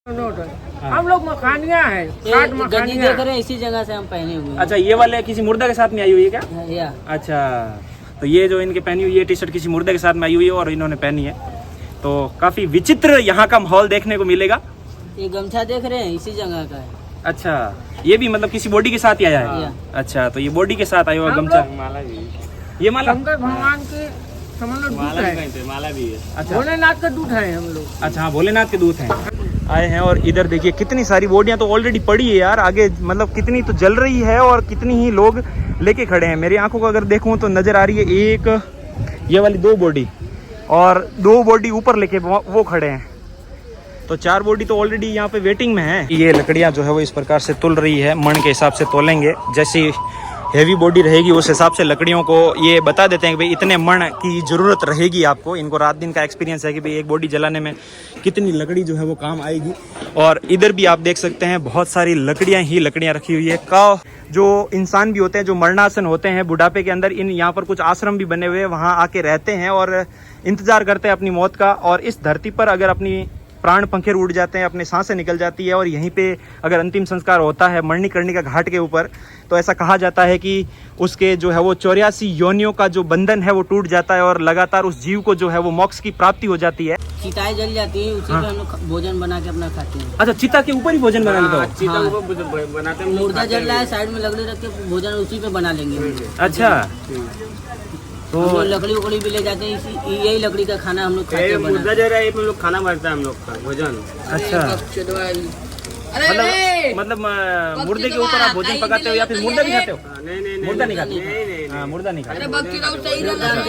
गंजी देख रहे हैं, इसी जगह से हम पहने हुए हैं। अच्छा, ये वाले किसी मुर्दा के साथ में आई हुई है क्या? या अच्छा, तो ये जो इनके पहनी हुई ये टी शर्ट किसी मुर्दे के साथ में आई हुई है और इन्होंने पहनी है, तो काफी विचित्र यहाँ का माहौल देखने को मिलेगा। ये गमछा देख रहे हैं, इसी जगह का है। अच्छा, ये भी मतलब किसी बॉडी के साथ ही आया है? अच्छा, तो ये बॉडी के साथ आया हुआ गमछा, ये माला शंकर भगवान के समझ लो दूध है, माला भी है। अच्छा, भोलेनाथ का दूध है हम लोग। अच्छा हाँ, भोलेनाथ के दूत हैं आए हैं। और इधर देखिए कितनी सारी बोडियां तो ऑलरेडी पड़ी है यार, आगे मतलब कितनी तो जल रही है और कितनी ही लोग लेके खड़े हैं। मेरी आंखों को अगर देखूं तो नजर आ रही है एक ये वाली 2 बॉडी और 2 बॉडी ऊपर लेके वो खड़े हैं, तो 4 बॉडी तो ऑलरेडी यहाँ पे वेटिंग में है। ये लकड़ियाँ जो है वो इस प्रकार से तुल रही है, मण के हिसाब से तोलेंगे, जैसी हैवी बॉडी रहेगी उस हिसाब से लकड़ियों को ये बता देते हैं कि भाई इतने मण की ज़रूरत रहेगी आपको। इनको रात दिन का एक्सपीरियंस है कि भाई एक बॉडी जलाने में कितनी लकड़ी जो है वो काम आएगी। और इधर भी आप देख सकते हैं बहुत सारी लकड़ियाँ ही लकड़ियाँ रखी हुई है। का जो इंसान भी होते हैं जो मरणासन होते हैं बुढ़ापे के अंदर, इन यहाँ पर कुछ आश्रम भी बने हुए हैं, वहाँ आके रहते हैं और इंतज़ार करते हैं अपनी मौत का। और इस धरती पर अगर अपनी प्राण पंखे उड़ जाते हैं, अपनी सांसें निकल जाती है और यहीं पे अगर अंतिम संस्कार होता है मणिकर्णिका घाट के ऊपर, तो ऐसा कहा जाता है कि उसके जो है वो 84 योनियों का जो बंधन है वो टूट जाता है और लगातार उस जीव को जो है वो मोक्ष की प्राप्ति हो जाती है। चिताएं जल जाती है, उसी पे हम लोग भोजन बना के अपना खाते हैं। अच्छा, चिता के ऊपर ही भोजन बना लेते हो? चिता ऊपर बनाते हैं, मुर्दा जल रहा है, साइड में लकड़ी रख के भोजन उसी पे बना लेंगे। अच्छा, तो लकड़ी उकड़ी भी ले जाते हैं, यही लकड़ी का खाना हम लोग खाते हैं। मुर्दा जल रहा है, हम लोग खाना बनता है हम लोग का भोजन। अच्छा, मतलब मुर्दे के ऊपर आप भोजन पकाते हो या फिर मुर्दा भी खाते हो? नहीं, मुर्दा नहीं खाते। हाँ, मुर्दा नहीं खाते।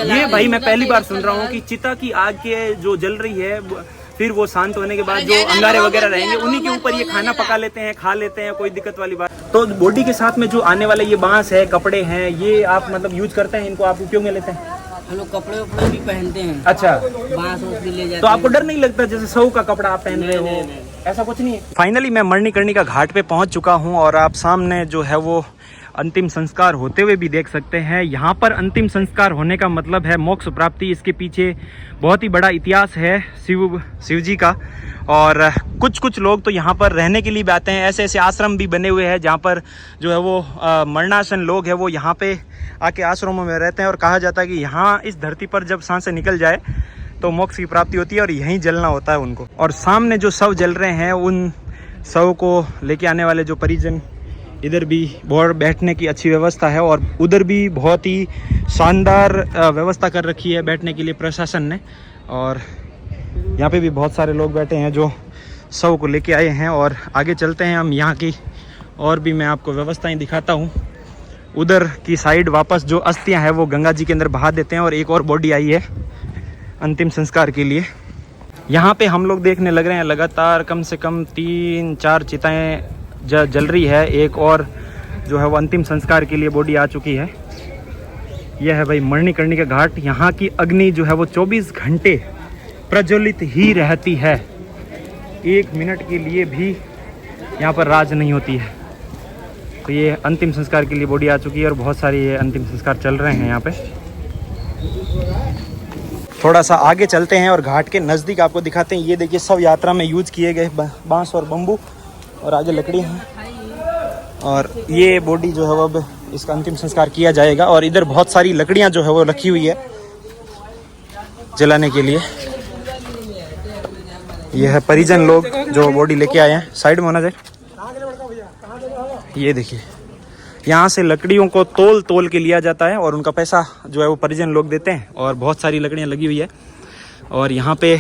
ये ये भाई मैं पहली बार सुन रहा हूँ कि चिता की आग के जो जल रही है फिर वो शांत होने के बाद जो अंगारे वगैरह रहेंगे उन्हीं के ऊपर ये खाना पका लेते हैं, खा लेते हैं, कोई दिक्कत वाली बात। तो बॉडी के साथ में जो आने वाले ये बांस है, कपड़े हैं, ये आप मतलब यूज करते हैं, इनको आप उपयोग में लेते हैं? हम लोग कपड़े उपड़े भी पहनते हैं। अच्छा, बांस भी ले जाते तो आपको डर नहीं लगता जैसे 100 का कपड़ा आप पहन रहे हो? ऐसा कुछ नहीं है। फाइनली मैं मणिकर्णिका घाट पे पहुंच चुका हूं और आप सामने जो है वो अंतिम संस्कार होते हुए भी देख सकते हैं। यहाँ पर अंतिम संस्कार होने का मतलब है मोक्ष प्राप्ति। इसके पीछे बहुत ही बड़ा इतिहास है शिव जी का। और कुछ लोग तो यहाँ पर रहने के लिए भी आते हैं। ऐसे आश्रम भी बने हुए हैं जहाँ पर जो है वो मरणासन लोग हैं वो यहाँ पे आके आश्रमों में रहते हैं। और कहा जाता है कि यहाँ इस धरती पर जब सांसें निकल जाए तो मोक्ष की प्राप्ति होती है और यहीं जलना होता है उनको। और सामने जो शव जल रहे हैं उन शव को लेके आने वाले जो परिजन, इधर भी बहुत बैठने की अच्छी व्यवस्था है और उधर भी बहुत ही शानदार व्यवस्था कर रखी है बैठने के लिए प्रशासन ने। और यहाँ पे भी बहुत सारे लोग बैठे हैं जो शव को लेके आए हैं। और आगे चलते हैं हम, यहाँ की और भी मैं आपको व्यवस्थाएं दिखाता हूँ। उधर की साइड वापस जो अस्थियाँ हैं वो गंगा जी के अंदर बहा देते हैं और एक और बॉडी आई है अंतिम संस्कार के लिए। यहाँ पे हम लोग देखने लग रहे हैं लगातार कम से कम 3-4 चिताएँ जल रही है। एक और जो है वो अंतिम संस्कार के लिए बॉडी आ चुकी है। यह है भाई मणिकर्णिका घाट। यहाँ की अग्नि जो है वो 24 घंटे प्रज्वलित ही रहती है, 1 मिनट के लिए भी यहाँ पर राज नहीं होती है। तो ये अंतिम संस्कार के लिए बॉडी आ चुकी है और बहुत सारी ये अंतिम संस्कार चल रहे हैं यहाँ पे। थोड़ा सा आगे चलते हैं और घाट के नज़दीक आपको दिखाते हैं। ये देखिए सब यात्रा में यूज किए गए बांस और बम्बू और आगे लकड़ी हैं। और ये बॉडी जो है वो अब इसका अंतिम संस्कार किया जाएगा। और इधर बहुत सारी लकड़ियां जो है वो रखी हुई है जलाने के लिए। यह है परिजन लोग जो बॉडी लेके आए हैं। साइड में होना चाहिए। ये देखिए यहाँ से लकड़ियों को तोल के लिया जाता है और उनका पैसा जो है वो परिजन लोग देते हैं। और बहुत सारी लकड़ियाँ लगी हुई है। और यहाँ पे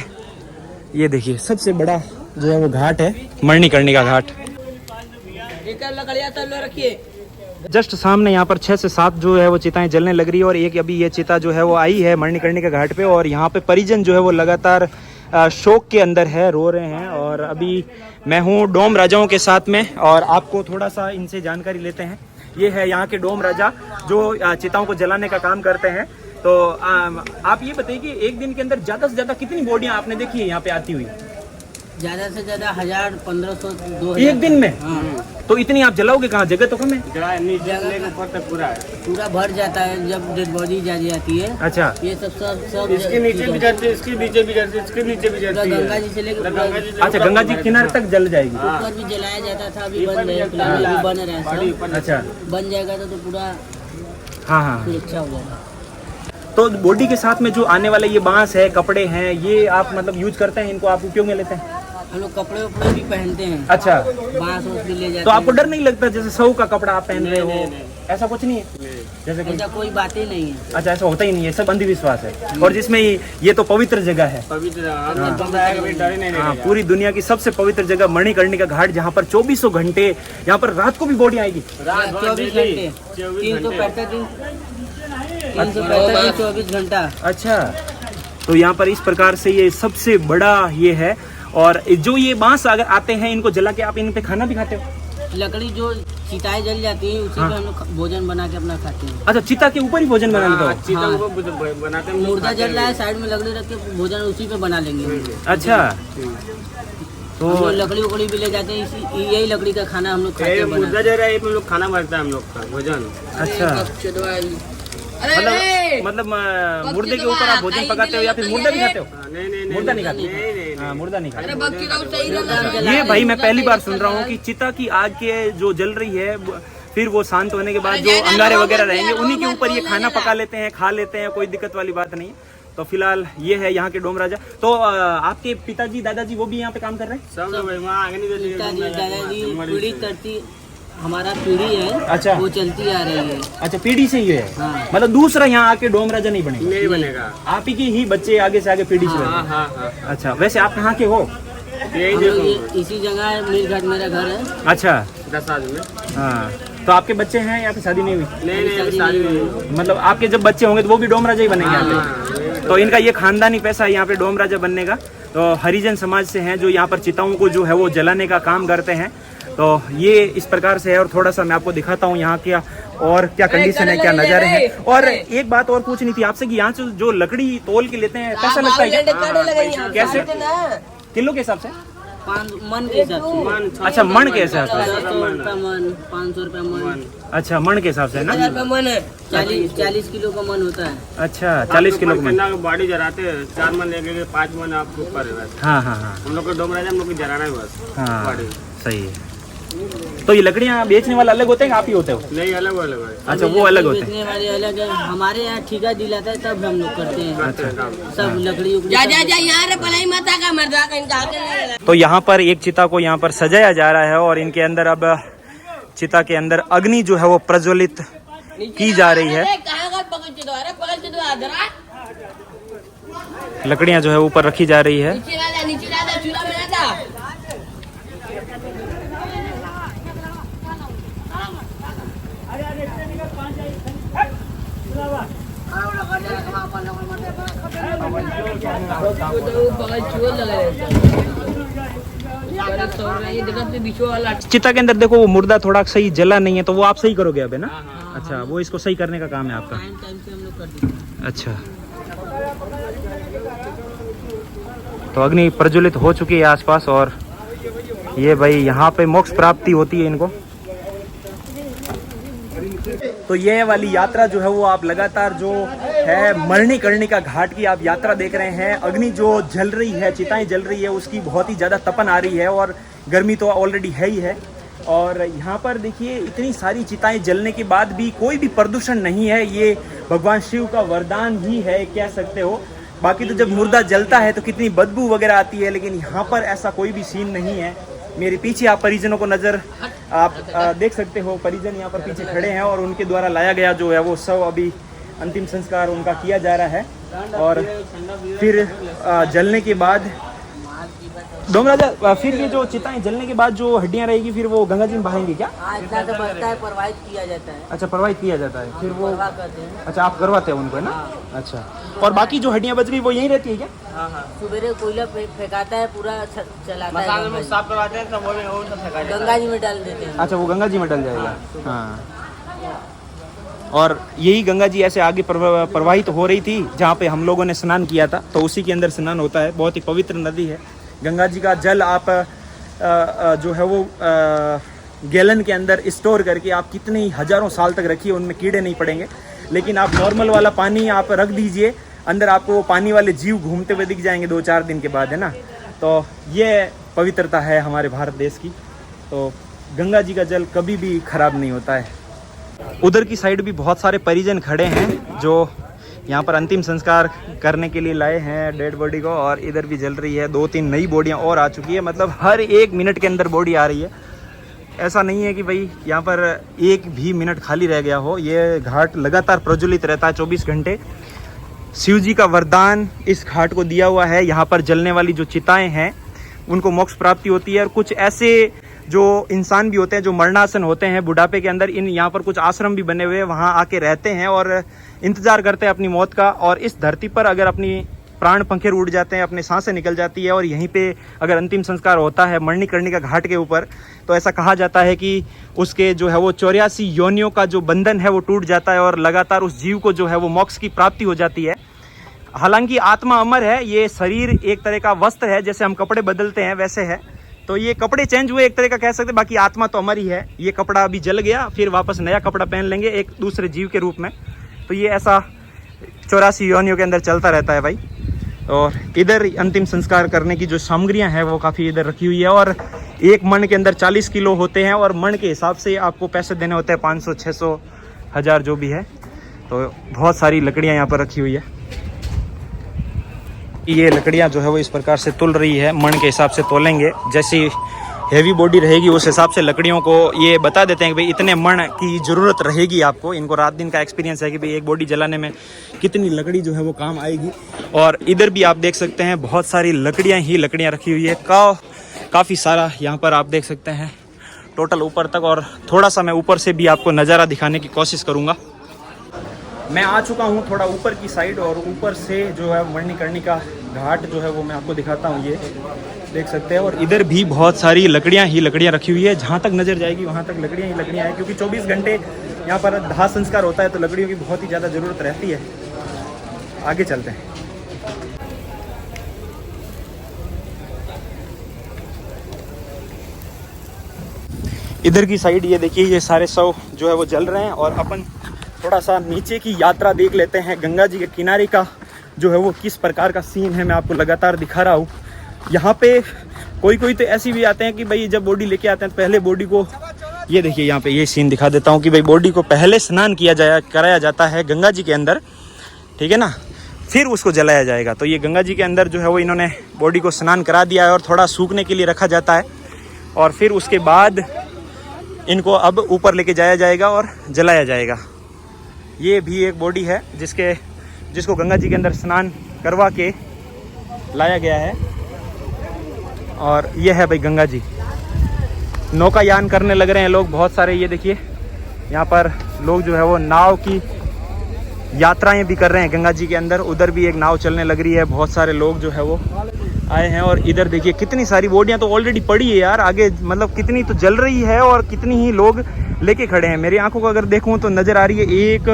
ये देखिए सबसे बड़ा जो है वो घाट है मणिकर्णिका घाट। जस्ट सामने यहाँ पर 6 से 7 जो है वो चिताएं जलने लग रही है। और एक अभी ये चिता जो है वो आई है मणिकर्णिका घाट पे। और यहाँ पे परिजन जो है वो लगातार शोक के अंदर है, रो रहे हैं। और अभी मैं हूँ डोम राजाओं के साथ में और आपको थोड़ा सा इनसे जानकारी लेते हैं। ये है यहाँ के डोम राजा जो चिताओं को जलाने का काम करते हैं। तो आप ये बताइए कि एक दिन के अंदर ज़्यादा से ज़्यादा कितनी बॉडियाँ आपने देखी है यहाँ पे आती हुई? ज्यादा से ज्यादा 1000-1500 2000 एक दिन में? हाँ। तो इतनी आप जलाओगे कहाँ? जगह तो कम है। जगह नीचे से लेकर ऊपर तक पूरा है। पूरा भर जाता है जब डेड बॉडी जा जाती है। अच्छा, ये सब इसके नीचे भी जाती है, इसके नीचे भी जाती है, इसके नीचे भी जाती है। गंगा जी से लेकर गंगा जी से अच्छा, गंगा जी किनारे तक जल जाएगी। ऊपर भी जलाया जाता था, अभी बंद है, फिलहाल अभी बन रहा है सब। अच्छा, बन जाएगा तो पूरा हाँ हाँ। सुरक्षा हो जाएगा। तो बॉडी के साथ में जो आने वाले ये बांस है, कपड़े हैं, ये आप मतलब यूज करते हैं, इनको आप उपयोग में लेते हैं? हम लोग कपड़े उपड़े भी पहनते हैं। अच्छा, बांस वांस भी ले जाते तो आपको हैं। डर नहीं लगता जैसे सऊ का कपड़ा आप पहन रहे हो? ऐसा कुछ नहीं है जैसे कोई? ऐसा कोई बात ही नहीं है। अच्छा, ऐसा होता ही नहीं है, सब अंधविश्वास है। और जिसमें ये तो पवित्र जगह है। पवित्र डर ही नहीं हाँ, रहेगा। पूरी दुनिया की सबसे पवित्र जगह मणिकर्णिका घाट, जहाँ पर 2400 घंटे, यहाँ पर रात को भी बॉडी आएगी। रात भर 24 डेली, घंटे 24 365 दिन 24 घंटा। अच्छा, तो यहाँ पर इस प्रकार से ये सबसे बड़ा ये है। और जो ये बांस अगर आते हैं, इनको जला के आप इन पे खाना भी खाते हो? लकड़ी जो चिताएं जल जाती है उसी हाँ। पे हम लोग भोजन बना के अपना खाते हैं। अच्छा, चिता के ऊपर ही भोजन बना लेते हो? चीता हाँ। को बनाते हैं, मुर्दा जल रहा है, साइड में लकड़ी रख के भोजन उसी पे बना लेंगे हम लोग। अच्छा, तो हम लोग लकड़ी उकड़ी भी ले जाते हैं, यही लकड़ी का खाना हम लोग खाते ये हैं मुर्दा बना। जो रहा है, हम लोग खाना बनता है हम लोग का भोजन। अच्छा, मतलब मुर्दे के ऊपर आप भोजन पकाते हो या फिर मुर्दा भी खाते हो? नहीं मुर्दा नहीं खाते? नहीं नहीं हाँ, मुर्दा नहीं खाते। मुर्दा हम जला ये भाई मैं देते पहली हैं। बार सुन रहा हूँ कि चिता की आग के जो जल रही है, फिर वो शांत होने के बाद जो अंगारे वगैरह रहेंगे उन्हीं के ऊपर ये खाना पका लेते हैं, खा लेते हैं, कोई दिक्कत वाली बात नहीं। तो फिलहाल ये है यहाँ के डोम राजा। तो आपके पिताजी दादाजी वो भी यहाँ पे काम कर रहे हैं? सब लोग भाई वहाँ आगे नहीं देते। पिताजी दादाजी पीढ़ी करती, हमारा पीढ़ी है। अच्छा। वो चलती आ रही है। अच्छा, पीढ़ी से ही है। हाँ। मतलब दूसरा यहाँ आके डोम राजा नहीं बनेगा? नहीं बनेगा। आप ही के ही बच्चे आगे से आगे पीढ़ी से हाँ बनेंगे। हाँ हाँ। अच्छा, वैसे आप कहाँ के हो? यही हम लोग देखो इसी जगह मीरघाट मेरा घर है। अच्छा, 10 आदमी में। हाँ। तो आपके बच्चे हैं या फिर शादी नहीं हुई? नहीं नहीं अभी शादी नहीं हुई। मतलब आपके जब बच्चे होंगे तो वो भी डोम राजा ही बनेंगे यहाँ पे? हाँ, तो इनका ये खानदानी पैसा है यहाँ पे डोम राजा बनने का। तो हरिजन समाज से हैं जो यहाँ पर चिताओं को जो है वो जलाने का काम करते हैं। तो ये इस प्रकार से है। और थोड़ा सा मैं आपको दिखाता हूँ यहाँ क्या और क्या कंडीशन है, क्या नज़ारे हैं। और एक बात और पूछनी थी आपसे कि यहाँ से जो लकड़ी तोल के लेते हैं पैसा लगता है क्या? कैसे? किलो के हिसाब से? मन के हिसाब से। अच्छा, मन के हिसाब से। 100 रुपया मन, 500 रुपया मन। अच्छा, मन के हिसाब से है ना? 1000 रुपया मन है। 40 किलो का मन होता है। अच्छा, 40 किलो का मन। बॉडी जलाते हैं, 4 मन लेके 5 मन आपके ऊपर है बस। हाँ हाँ हाँ हम लोग को डोम राजा हम लोग को जलाना है बस। हाँ, बॉडी सही है। तो ये लकड़ियाँ बेचने वाला अलग होते हैं, आप ही होते हो? नहीं अलग अलग है। अच्छा, वो अलग होते हैं। बेचने वाले अलग है, हमारे यहाँ ठेका दिलाता है तब हम लोग करते हैं। अच्छा, सब लकड़ी उकड़ी तो यहाँ पर एक चिता को यहाँ पर सजाया जा रहा है और इनके अंदर अब चिता के अंदर अग्नि जो है वो प्रज्वलित की जा रही है। लकड़ियाँ जो है ऊपर रखी जा रही है। चिता के अंदर देखो वो मुर्दा थोड़ा सही जला नहीं है, तो वो आप सही करोगे अब, है ना? अच्छा, वो इसको सही करने का काम है आपका। टाइम से हम लोग कर देते हैं। अच्छा, तो अग्नि प्रज्वलित हो चुकी है आसपास और ये भाई यहाँ पे मोक्ष प्राप्ति होती है इनको। तो ये वाली यात्रा जो है वो आप लगातार जो है मणिकर्णिका घाट की आप यात्रा देख रहे हैं। अग्नि जो जल रही है, चिताएं जल रही है, उसकी बहुत ही ज़्यादा तपन आ रही है और गर्मी तो ऑलरेडी है ही है। और यहाँ पर देखिए इतनी सारी चिताएं जलने के बाद भी कोई भी प्रदूषण नहीं है। ये भगवान शिव का वरदान ही है, कह सकते हो। बाकी तो जब मुर्दा जलता है तो कितनी बदबू वगैरह आती है, लेकिन यहाँ पर ऐसा कोई भी सीन नहीं है। मेरे पीछे आप परिजनों को नज़र आप देख सकते हो। परिजन यहाँ पर पीछे खड़े हैं और उनके द्वारा लाया गया जो है वो सब अभी अंतिम संस्कार उनका किया जा रहा है। और फिर जलने के बाद डोम राजा, फिर ये जो चिताएं जलने के बाद जो हड्डियां रहेगी फिर वो गंगा जी में बहाएंगे क्या? इतना तो बचता है, प्रवाहित किया जाता है। अच्छा, प्रवाहित किया जाता है फिर वो? परवाह करते हैं। अच्छा, आप करवाते हैं उनको, है ना? अच्छा, और बाकी जो हड्डियां बच गई वो यहीं रहती है क्या? हाँ हाँ। सुबेरे कोयला फेंकाता है, पूरा चलाता मसाले है। में साफ करवाते हैं, सब वो सब फेंका जाता है। गंगा जी में डाल देते हैं। अच्छा, वो गंगा जी में डल जाएगा। हाँ, और यही गंगा जी ऐसे आगे प्रवाहित हो रही थी जहाँ पे हम लोगों ने स्नान किया था, तो उसी के अंदर स्नान होता है। बहुत ही पवित्र नदी है। गंगा जी का जल आप जो है वो गैलन के अंदर स्टोर करके आप कितने ही हज़ारों साल तक रखिए, उनमें कीड़े नहीं पड़ेंगे। लेकिन आप नॉर्मल वाला पानी आप रख दीजिए अंदर, आपको वो पानी वाले जीव घूमते हुए दिख जाएंगे 2-4 दिन के बाद, है ना। तो ये पवित्रता है हमारे भारत देश की। तो गंगा जी का जल कभी भी खराब नहीं होता है। उधर की साइड भी बहुत सारे परिजन खड़े हैं जो यहाँ पर अंतिम संस्कार करने के लिए लाए हैं डेड बॉडी को, और इधर भी जल रही है। 2-3 नई बॉडियाँ और आ चुकी है, मतलब हर 1 मिनट के अंदर बॉडी आ रही है। ऐसा नहीं है कि भाई यहाँ पर 1 भी मिनट खाली रह गया हो। ये घाट लगातार प्रज्वलित रहता है 24 घंटे। शिव जी का वरदान इस घाट को दिया हुआ है। यहाँ पर जलने वाली जो चिताएं हैं उनको मोक्ष प्राप्ति होती है। और कुछ ऐसे जो इंसान भी होते हैं जो मरणासन होते हैं बुढ़ापे के अंदर, इन यहाँ पर कुछ आश्रम भी बने हुए हैं, वहाँ आके रहते हैं और इंतजार करते हैं अपनी मौत का। और इस धरती पर अगर अपनी प्राण पंखे उड़ जाते हैं, अपनी सांसें निकल जाती है और यहीं पे अगर अंतिम संस्कार होता है मणिकर्णिका घाट के ऊपर, तो ऐसा कहा जाता है कि उसके जो है वो 84 योनियों का जो बंधन है वो टूट जाता है और लगातार उस जीव को जो है वो मोक्ष की प्राप्ति हो जाती है। हालांकि आत्मा अमर है, ये शरीर एक तरह का वस्त्र है, जैसे हम कपड़े बदलते हैं वैसे है। तो ये कपड़े चेंज हुए एक तरह का कह सकते हैं, बाकी आत्मा तो अमर ही है। ये कपड़ा अभी जल गया, फिर वापस नया कपड़ा पहन लेंगे एक दूसरे जीव के रूप में। तो ये ऐसा 84 योनियों के अंदर चलता रहता है भाई। और इधर अंतिम संस्कार करने की जो सामग्रियां हैं वो काफ़ी इधर रखी हुई है। और एक मण के अंदर 40 किलो होते हैं और मण के हिसाब से आपको पैसे देने होते हैं, 500, 600, 1000 जो भी है। तो बहुत सारी लकड़ियां यहाँ पर रखी हुई है। ये लकड़ियां जो है वो इस प्रकार से तुल रही है, मण के हिसाब से तोलेंगे। जैसी हैवी बॉडी रहेगी उस हिसाब से लकड़ियों को ये बता देते हैं कि भाई इतने मण की ज़रूरत रहेगी आपको। इनको रात दिन का एक्सपीरियंस है कि भाई एक बॉडी जलाने में कितनी लकड़ी जो है वो काम आएगी। और इधर भी आप देख सकते हैं बहुत सारी लकड़ियाँ ही लकड़ियाँ रखी हुई है, काफ़ी सारा यहाँ पर आप देख सकते हैं टोटल ऊपर तक। और थोड़ा सा मैं ऊपर से भी आपको नज़ारा दिखाने की कोशिश करूँगा। मैं आ चुका हूँ थोड़ा ऊपर की साइड, और ऊपर से जो है मणिकर्णिका घाट जो है वो मैं आपको दिखाता हूँ, ये देख सकते हैं। और इधर भी बहुत सारी लकड़ियाँ ही लकड़ियाँ रखी हुई है, जहाँ तक नज़र जाएगी वहाँ तक लकड़ियाँ ही लकड़ियाँ हैं। क्योंकि 24 घंटे यहाँ पर दाह संस्कार होता है तो लकड़ियों की बहुत ही ज़्यादा ज़रूरत रहती है। आगे चलते हैं। इधर की साइड ये देखिए, ये सारे शव जो है वो जल रहे हैं। और अपन थोड़ा सा नीचे की यात्रा देख लेते हैं। गंगा जी के किनारे का जो है वो किस प्रकार का सीन है मैं आपको लगातार दिखा रहा हूँ। यहाँ पे कोई तो ऐसी भी आते हैं कि भाई जब बॉडी लेके आते हैं तो पहले बॉडी को, ये देखिए यहाँ पे ये सीन दिखा देता हूँ कि भाई बॉडी को पहले स्नान कराया जाता है गंगा जी के अंदर, ठीक है ना, फिर उसको जलाया जाएगा। तो ये गंगा जी के अंदर जो है वो इन्होंने बॉडी को स्नान करा दिया है और थोड़ा सूखने के लिए रखा जाता है। और फिर उसके बाद इनको अब ऊपर लेके जाया जाएगा और जलाया जाएगा। ये भी एक बॉडी है जिसको गंगा जी के अंदर स्नान करवा के लाया गया है। और ये है भाई गंगा जी। नौकायान करने लग रहे हैं लोग बहुत सारे। ये देखिए यहाँ पर लोग जो है वो नाव की यात्राएं भी कर रहे हैं गंगा जी के अंदर। उधर भी एक नाव चलने लग रही है, बहुत सारे लोग जो है वो आए हैं। और इधर देखिए कितनी सारी बॉडियां तो ऑलरेडी पड़ी है यार, आगे मतलब कितनी तो जल रही है और कितनी ही लोग लेके खड़े हैं। मेरी आंखों को अगर देखूं तो नज़र आ रही है एक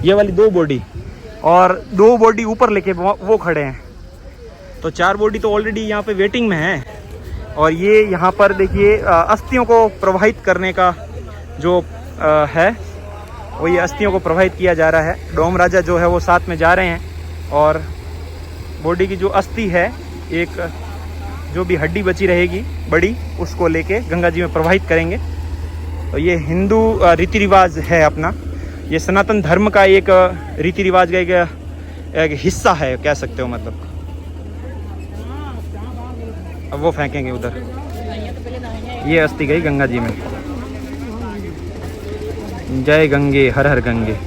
ये वाली 2 बॉडी और 2 बॉडी ऊपर लेके वो खड़े हैं। तो 4 बॉडी तो ऑलरेडी यहाँ पे वेटिंग में है। और ये यहाँ पर देखिए अस्थियों को प्रवाहित करने का जो है वो ये अस्थियों को प्रवाहित किया जा रहा है। डोम राजा जो है वो साथ में जा रहे हैं और बॉडी की जो अस्थि है, एक जो भी हड्डी बची रहेगी बड़ी, उसको लेके गंगा जी में प्रवाहित करेंगे। तो ये हिंदू रीति रिवाज है अपना, ये सनातन धर्म का एक रीति रिवाज का एक हिस्सा है कह सकते हो। मतलब अब वो फेंकेंगे उधर। ये अस्थि गई गंगा जी में। जय गंगे हर हर गंगे।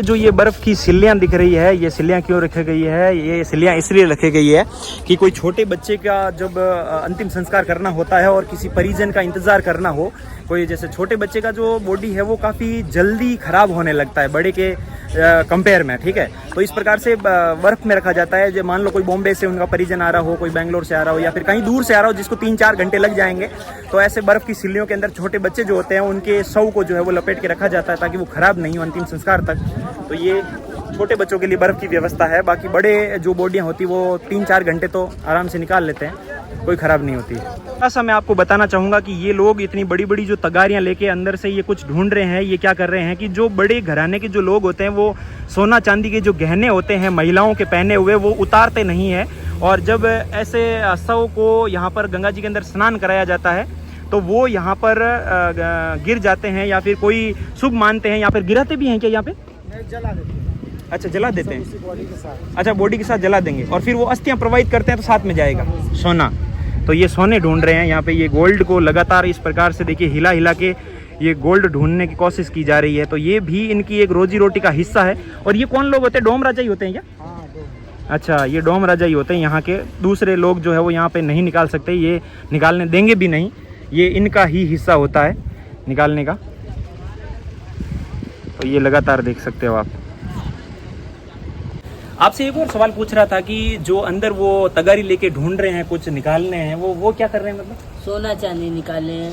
जो ये बर्फ़ की सिल्लियाँ दिख रही है, ये सिल्लियाँ क्यों रखी गई है? ये सिल्लियाँ इसलिए रखी गई है कि कोई छोटे बच्चे का जब अंतिम संस्कार करना होता है और किसी परिजन का इंतज़ार करना हो, कोई जैसे छोटे बच्चे का जो बॉडी है वो काफ़ी जल्दी ख़राब होने लगता है बड़े के कंपेयर में, ठीक है। तो इस प्रकार से बर्फ़ में रखा जाता है। जो मान लो कोई बॉम्बे से उनका परिजन आ रहा हो, कोई बेंगलोर से आ रहा हो या फिर कहीं दूर से आ रहा हो जिसको 3-4 घंटे लग जाएंगे, तो ऐसे बर्फ़ की सिल्लियों के अंदर छोटे बच्चे जो होते हैं उनके शव को जो है वो लपेट के रखा जाता है ताकि वो ख़राब नहीं हो अंतिम संस्कार तक। तो ये छोटे बच्चों के लिए बर्फ की व्यवस्था है। बाकी बड़े जो बोटियाँ होती वो 3-4 घंटे तो आराम से निकाल लेते हैं, कोई ख़राब नहीं होती। ऐसा मैं आपको बताना चाहूँगा कि ये लोग इतनी बड़ी बड़ी जो तगारियाँ लेके अंदर से ये कुछ ढूंढ रहे हैं। ये क्या कर रहे हैं कि जो बड़े घराने के जो लोग होते हैं वो सोना चांदी के जो गहने होते हैं महिलाओं के पहने हुए वो उतारते नहीं है। और जब ऐसे शव को यहाँ पर गंगा जी के अंदर स्नान कराया जाता है तो वो यहाँ पर गिर जाते हैं या फिर कोई शुभ मानते हैं। यहाँ पर गिराते भी हैं क्या यहाँ पे? जला देते हैं। अच्छा, जला देते हैं। उसी बॉडी के साथ। अच्छा, बॉडी के साथ जला देंगे और फिर वो अस्थियां प्रोवाइड करते हैं तो साथ में जाएगा सोना। तो ये सोने ढूंढ रहे हैं यहाँ पे। ये गोल्ड को लगातार इस प्रकार से देखिए हिला हिला के ये गोल्ड ढूंढने की कोशिश की जा रही है। तो ये भी इनकी एक रोजी रोटी का हिस्सा है। और ये कौन लोग होते हैं? डोम राजा ही होते हैं क्या? हाँ, दो। अच्छा, ये डोम राजा ही होते हैं यहाँ के। दूसरे लोग जो है वो यहाँ पे नहीं निकाल सकते, ये निकालने देंगे भी नहीं। ये इनका ही हिस्सा होता है निकालने का। तो ये लगातार देख सकते हो आप। आपसे एक और सवाल पूछ रहा था कि जो अंदर वो तगारी लेके ढूंढ रहे हैं, कुछ निकालने हैं, वो क्या कर रहे हैं? मतलब सोना चांदी निकाले हैं,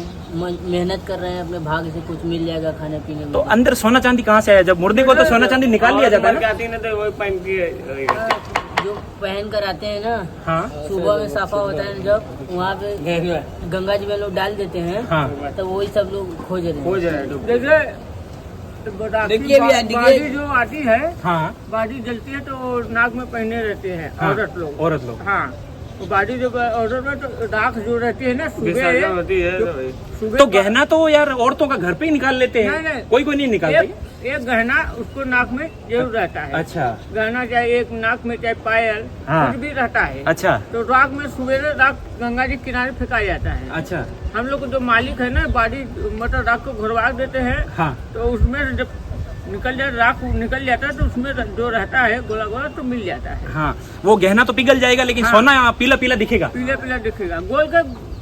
मेहनत कर रहे हैं, अपने भाग से कुछ मिल जाएगा खाने पीने में। तो अंदर सोना चांदी कहाँ से आया? जब मुर्दे को तो सोना चांदी निकाल लिया जाता है ना? आती है ना तो वही पहन के जो पहन कर आते हैं ना, हाँ सुबह में साफा होता है जब वहाँ पे गंगा जी में लोग डाल देते हैं, हाँ। तो वही सब लोग खोज रहे हैं। हो जाए। देखिए भी बाडी जो आती है, हाँ, बाडी जलती है तो नाक में पहने रहते हैं हाँ, औरत लोग। औरत लोग। हाँ, तो बाडी जो औरत में तो राख जो रहती है ना विसर्जन सुबह होती है सुबह तो गहना तो यार औरतों का घर पे ही निकाल लेते हैं। नहीं। कोई नहीं निकालता। एक गहना उसको नाक में जरूर रहता है। अच्छा गहना चाहे एक नाक में चाहे पायल हाँ। कुछ भी रहता है। अच्छा तो राख में सवेरे राख गंगा जी किनारे फेंका जाता है। अच्छा। हम लोग जो मालिक है ना बाडी मतलब राख को घुरवा देते हैं। हाँ। तो उसमें जब राख निकल जाता है तो उसमें जो रहता है गोला गोला तो मिल जाता है। हाँ, वो गहना तो पिघल जाएगा लेकिन हाँ। सोना पीला पीला दिखेगा। पीला पीला दिखेगा, गोल का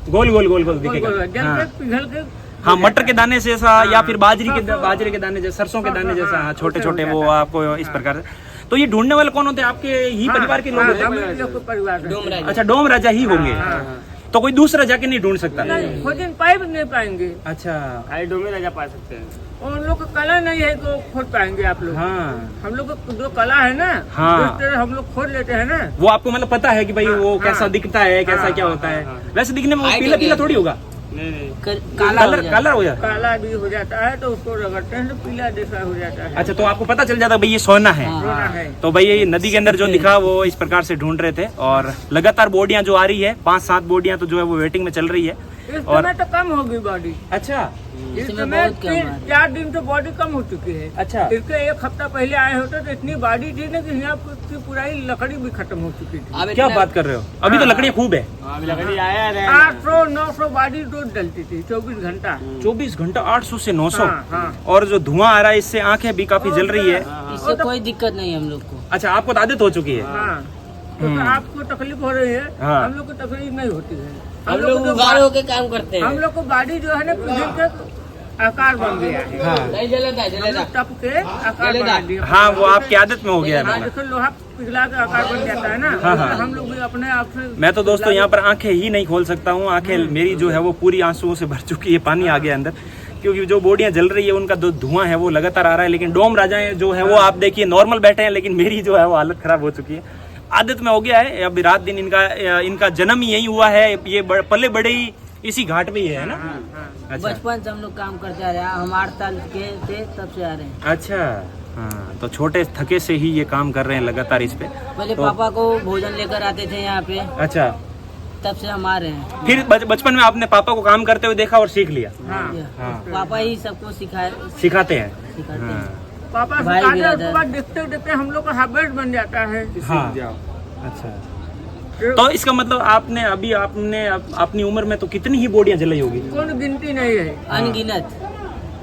गोल गोल गोल गोल दिखेगा। जल हाँ। के पिघल के। हाँ, मटर के दाने जैसा हाँ। या फिर बाजरे सरसों। के दाने जैसा, सरसों के दाने जैसा, हाँ, छोटे छोटे हो वो जाता है। आपको इस प्रकार से। तो ये ढूंढने वाले कौन होते हैं? आपके ही परिवार के लोग होते हैं? हम लोग के परिवार से। डोम राजा। अच्छा, डोम राजा ही होंगे। हाँ। तो कोई दूसरा जाके नहीं ढूंढ सकता? नहीं, खोजन पाए भी नहीं पाएंगे। अच्छा। आइडो में राजा पा सकते हैं। और उन लोग का कला नहीं है तो खोज पाएंगे आप लोग। हाँ, हम लोग का जो कला है ना, हाँ। जिस तरह हम लोग खोज लेते हैं ना। वो आपको मतलब पता है कि भाई वो हाँ। कैसा दिखता है, कैसा हाँ। क्या होता है। हाँ। वैसे दिखने में वो हाइट पीला हो पीला गया। थोड़ी होगा। नहीं काला हो जाता है। कलर हो जाता है। काला भी हो जाता है तो उसको रगड़ते हैं तो पीला जैसा हो जाता है। अच्छा, तो आपको पता चल जाता है भाई ये सोना है। हाँ। रोना है। तो भाई ये नदी के अंदर जो दिखा वो इस प्रकार से ढूंढ रहे थे और लगातार बोटियां जो आ रही है, 5-7 बोटियां तो जो है वो वेटिंग में चल रही है। इस और समय तो कम होगी बॉडी। अच्छा इस इसमें समय बहुत कम आ रही है। 4 दिन से बॉडी कम हो चुकी है। अच्छा। इसके 1 हफ्ता पहले आए होते तो इतनी बॉडी थी ना कि यहाँ की पूरी लकड़ी भी खत्म हो चुकी थी। अब क्या इतना- बात कर रहे हो? अभी तो लकड़ियां खूब है। अभी लकड़ी आया है 800-900 बॉडी रोज डलती थी 24 घंटा। 24 घंटा 800 से 900। हाँ, हाँ। और जो धुआं आ रहा है इससे आंखें भी काफी जल रही है। इससे कोई दिक्कत नहीं है हम लोग को। अच्छा, आपको तो आदत हो चुकी है। हाँ, तो आपको तकलीफ हो रही है, हाँ। हम लोग को तकलीफ नहीं होती है। हम लोग को उगार होके काम करते हम हैं। लोग को बॉडी जो है ना पिघल के आकार बन गया है। हाँ नहीं जलता है, हम जलेगा। लोग तप के आकार बना दिए। हाँ, वो आपकी आदत में हो गया हाँ, है। जैसे लोहा पिघला के आकार बन जाता है ना, हाँ, हाँ। हम लोग भी अपने आप से। मैं तो दोस्तों यहाँ पर आंखें ही नहीं खोल सकता हूँ। आंखें मेरी जो है वो पूरी आंसुओं से भर चुकी है, पानी आ गया अंदर, क्योंकि जो बोटियां जल रही है उनका जो धुआं है वो लगातार आ रहा है। लेकिन डोम राजा जो है वो आप देखिए नॉर्मल बैठे हैं, लेकिन मेरी जो है वो हालत खराब हो चुकी है। आदत में हो गया है। अभी रात दिन इनका जन्म ही यही हुआ है। ये पले बड़े ही इसी घाट पे ही है ना? अच्छा बचपन से हम लोग काम करते आ रहे हैं। हम 8 साल के थे तब से आ रहे हैं। अच्छा। हाँ, तो छोटे थके से ही ये काम कर रहे हैं लगातार इस पे। पहले तो- पापा को भोजन लेकर आते थे यहाँ पे, अच्छा, तब से हम आ रहे हैं। फिर बचपन में आपने पापा को काम करते हुए देखा और सीख लिया। हाँ, हाँ। पापा ही सबको सिखाते हैं। सिखाते हाँ। हैं। पापा भाई सिखाते हैं, बिरादर। उसके बाद देखते देखते हम लोग का हैबिट बन जाता है। हाँ। अच्छा, तो इसका मतलब आपने अपनी उम्र में तो कितनी ही बोटियां जलाई होगी? कोई गिनती नहीं है। अनगिनत।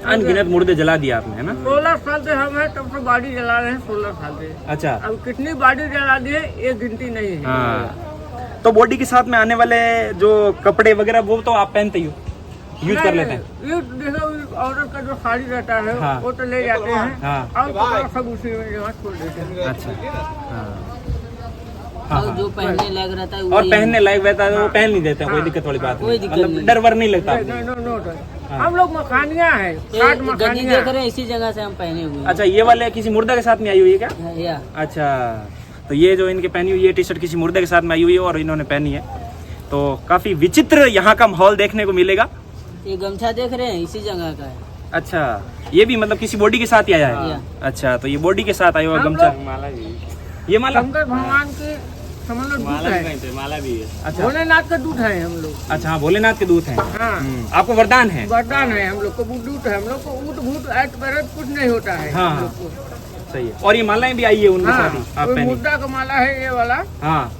अनगिनत मुर्दे जला दिया आपने, है ना? 16 साल से हम हैं तब से बॉडी जला रहे हैं। 16 साल से अच्छा। अब कितनी बॉडी जला दी है ये गिनती नहीं है। हाँ, तो बॉडी के साथ में आने वाले जो कपड़े वगैरह वो तो आप पहनते ही हो, यूज कर लेते हैं? ये देखो औरत का जो साड़ी रहता है हाँ। वो तो ले जाते हैं। हाँ। और कपड़ा सब उसी में जमा छोड़ देते हैं। अच्छा। हाँ। और जो पहनने लायक रहता है और वही पहनने लायक रहता है वो पहन नहीं देते हैं, कोई दिक्कत वाली बात कोई नहीं, दिक्कत मतलब नहीं। डर वर नहीं लगता? नहीं, नो हम लोग मखानिया है, ये काट गंजी मखानिया। देख रहे हैं, इसी जगह से हम पहने हुए हैं। अच्छा, ये वाले किसी मुर्दा के साथ में आई हुई है क्या? या अच्छा, तो ये जो इनके पहनी हुई ये टी शर्ट किसी मुर्दे के साथ में आई हुई है और इन्होंने पहनी है। तो काफी विचित्र यहाँ का माहौल देखने को मिलेगा। ये गमछा देख रहे हैं, इसी जगह का है। अच्छा, ये भी मतलब किसी बॉडी के साथ ही आया है? या। अच्छा, तो ये बॉडी के साथ आया हुआ हम गमछा, लोग माला भी ये माला। शंकर भगवान के समझ लो दूध माला भी है, पहनते हैं, माला भी है। अच्छा भोलेनाथ का दूध है हम लोग। अच्छा, हाँ, भोलेनाथ के दूत हैं। हाँ, आपको वरदान है? वरदान है हम लोग को, दूध है हम लोग को, ऊट भूत ऐट परत कुछ नहीं होता है हाँ, हम लोग को। सही है। और ये मालाएं भी आई है उनके साथ ही हाँ, आप कोई पहनी? मुर्दा का माला है ये वाला। हाँ,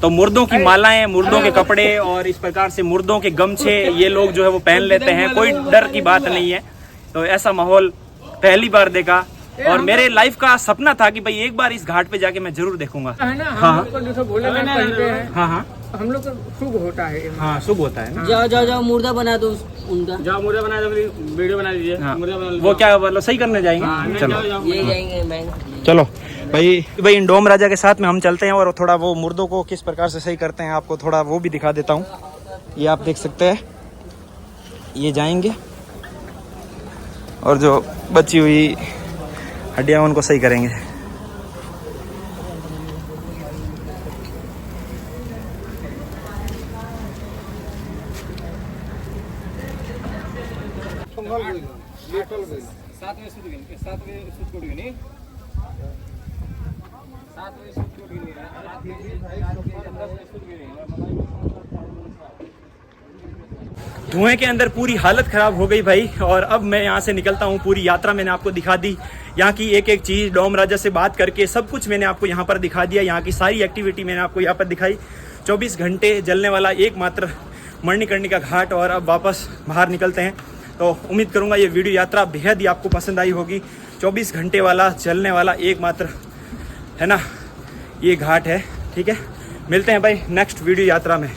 तो मुर्दों की मालाएं, मुर्दों के कपड़े और इस प्रकार से मुर्दों के गमछे ये लोग जो है वो पहन लेते हैं, कोई डर की बात नहीं है। तो ऐसा माहौल पहली बार देखा और मेरे लाइफ का सपना था कि भाई एक बार इस घाट पे जाके मैं जरूर देखूंगा। है ना, हाँ। हम लोग को जैसे भोलेनाथ पहनते हैं, हाँ हाँ हम लोग का शुभ होता है। हाँ, शुभ होता है ना। जाओ जाओ जाओ, मुर्दा बना दो उनका। जाओ मुर्दा बना दो, वीडियो बना लीजिए। हाँ, मुर्दा बना वो क्या मतलब सही करने जाएंगे? लीजिए। चलो जाओ, जाओ। ये जाएंगे बैंक। चलो भाई इन डोम राजा के साथ में हम चलते हैं और थोड़ा वो मुर्दों को किस प्रकार से सही करते हैं आपको थोड़ा वो भी दिखा देता हूँ। ये आप देख सकते हैं, ये जाएंगे और जो बची हुई हड्डियाँ उनको सही करेंगे। धुएं के अंदर पूरी हालत खराब हो गई भाई। और अब मैं यहाँ से निकलता हूँ। पूरी यात्रा मैंने आपको दिखा दी, यहाँ की एक एक चीज़, डोम राजा से बात करके सब कुछ मैंने आपको यहाँ पर दिखा दिया। यहाँ की सारी एक्टिविटी मैंने आपको यहाँ पर दिखाई। 24 घंटे जलने वाला एकमात्र मणिकर्णिका घाट। और अब वापस बाहर निकलते हैं। तो उम्मीद करूँगा ये वीडियो यात्रा बेहद ही आपको पसंद आई होगी। 24 घंटे वाला चलने वाला एकमात्र है ना ये घाट है। ठीक है, मिलते हैं भाई नेक्स्ट वीडियो यात्रा में।